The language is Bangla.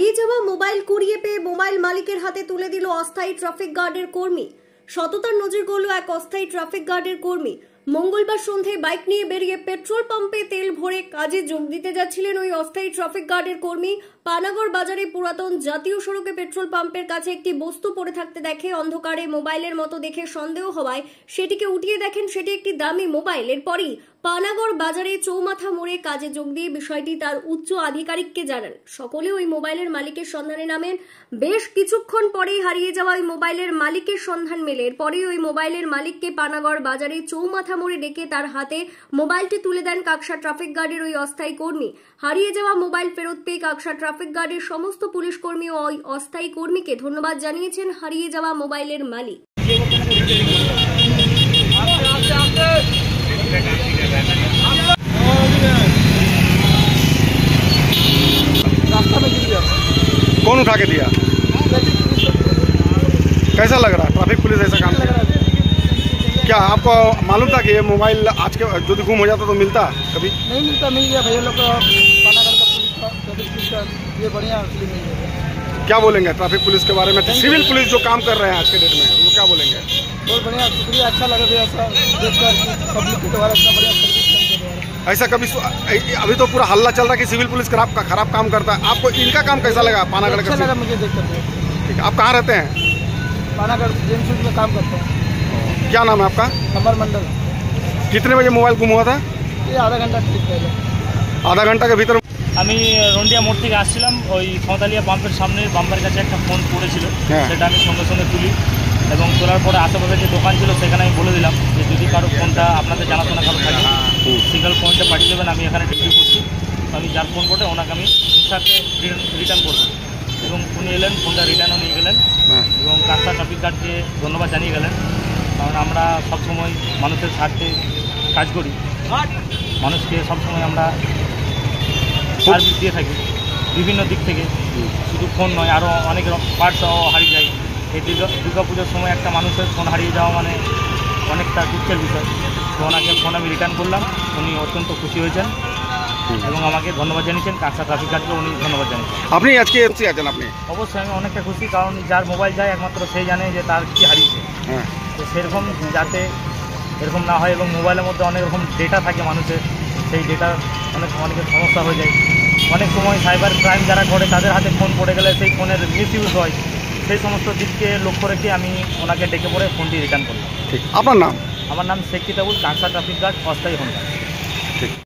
হারিয়ে যাওয়া মোবাইল কুড়িয়ে পেয়ে মোবাইল মালিকের হাতে তুলে দিল অস্থায়ী ট্রাফিক গার্ডের কর্মী। সততার নজির গড়ল এক অস্থায়ী ট্রাফিক গার্ডের কর্মী। মঙ্গলবার সন্ধ্যায় বাইক নিয়ে বেরিয়ে পেট্রোল পাম্পে তেল ভরে কাজে যোগ দিতে যাচ্ছিলেন ওই অস্থায়ী ট্রাফিক গার্ডের কর্মী। পানাগড় বাজারে পুরাতন জাতীয় সড়কে পেট্রোল পাম্পের কাছে একটি বস্তু পড়ে থাকতে দেখে। অন্ধকারে মোবাইলের মতো দেখে সন্দেহ হওয়ায় সেটিকে উঠিয়ে দেখেন সেটি একটি দামি মোবাইল। এরপরই পানাগড় বাজারে চৌমাথা মোড়ে কাজে যোগ দিয়ে বিষয়টি তার উচ্চ আধিকারিককে জানান। সকলে ওই মোবাইলের মালিকের সন্ধানে নামেন। বেশ কিছুক্ষণ পরেই হারিয়ে যাওয়া ওই মোবাইলের মালিকের সন্ধান মেলে। এরপরেই ওই মোবাইলের মালিককে পানাগড় বাজারে চৌমাথা মোড়ে ডেকে তার হাতে মোবাইলটি তুলে দেন কাকসা ট্রাফিক গার্ডের ওই অস্থায়ী কর্মী। হারিয়ে যাওয়া মোবাইল ফেরত পেয়ে কাকসা ট্রাফিক গার্ডের সমস্ত পুলিশ কর্মী ও ওই অস্থায়ী কর্মীকে ধন্যবাদ জানিয়েছেন হারিয়ে যাওয়া মোবাইলের মালিক। कौन उठा के दिया? कैसा लग रहा है ट्रैफिक पुलिस ऐसा काम कर? क्या आपको मालूम था कि ये मोबाइल आज के जो गुम हो जाता तो मिलता कभी? नहीं मिलता, मिल गया भैया लोग पानागढ़ का पुलिस का ट्रैफिक पुलिस का ये बढ़िया मिल गया। क्या बोलेंगे ट्रैफिक पुलिस के बारे में? सिविल पुलिस जो काम कर रहे हैं आज के डेट में वो क्या बोलेंगे? बहुत बढ़िया, शुक्रिया, अच्छा लगा भैया ऐसा देखकर पब्लिक के द्वारा इतना बढ़िया सर्विस के द्वारा। ऐसा कभी अभी तो पूरा हल्ला चल रहा है कि सिविल पुलिस खराब काम करता है। आपको इनका काम कैसा लगा? पानागढ़ का अच्छा लगा मुझे देखकर। ठीक है, आप कहाँ रहते हैं? पानागढ़ जेमसूट में काम करते हैं। क्या नाम है आपका? अमर मंडल। कितने बजे मोबाइल गुम हुआ था? ये आधा घंटा ठीक पहले। आधा घंटा के भीतर আমি রন্ডিয়া মোড় থেকে আসছিলাম, ওই খতালিয়া পাম্পের সামনে বাম্পার কাছে একটা ফোন পড়েছিল, সেটা আমি সঙ্গে সঙ্গে তুলি এবং তোলার পরে আশেপাশে যে দোকান ছিল সেখানে আমি বলে দিলাম যে যদি কারো ফোনটা আপনাদের জানাশোনা কারো থাকে সিঙ্গেল ফোনটা পাঠিয়ে দেবেন, আমি এখানে ডিউটি করছি। তো আমি যার ফোন করে ওনাকে আমি ইনসারকে রিটার্ন করবো এবং উনি এলেন, ফোনটা রিটার্নও নিয়ে গেলেন এবং কাকসা ট্রাফিক গার্ডকে ধন্যবাদ জানিয়ে গেলেন। কারণ আমরা সবসময় মানুষের স্বার্থে কাজ করি, মানুষকে সবসময় আমরা সার্ভিস দিয়ে থাকি বিভিন্ন দিক থেকে, শুধু ফোন নয় আরও অনেক পার্টসও হারিয়ে যায়। এই দুর্গা পুজোর সময় একটা মানুষের ফোন হারিয়ে যাওয়া মানে অনেকটা দুঃখের বিষয়। তো ওনাকে ফোন আমি রিটার্ন করলাম, উনি অত্যন্ত খুশি হয়েছেন এবং আমাকে ধন্যবাদ জানিয়েছেন। কাকসা ট্রাফিক গার্ডকে উনি ধন্যবাদ জানিয়েছেন। আপনি আজকে আছেন? আপনি অবশ্যই আমি অনেকটা খুশি, কারণ যার মোবাইল যায় একমাত্র সেই জানে যে তার কী হারিয়েছে। তো সেরকম যাতে এরকম না হয় এবং মোবাইলের মধ্যে অনেক রকম ডেটা থাকে মানুষের, সেই ডেটার অনেকের সমস্যা হয়ে যায়। অনেক সময় সাইবার ক্রাইম যারা করে তাদের হাতে ফোন পড়ে গেলে সেই ফোনের মিসইউজ হয়। সেই সমস্ত দিককে লক্ষ্য রেখে আমি ওনাকে ডেকে পড়ে ফোনটি রিটার্ন করলাম। ঠিক, আপনার নাম? আমার নাম শেখ কিতাবুল, কাকসা ট্রাফিক গার্ড, অস্থায়ী হোমগার্ড। ঠিক।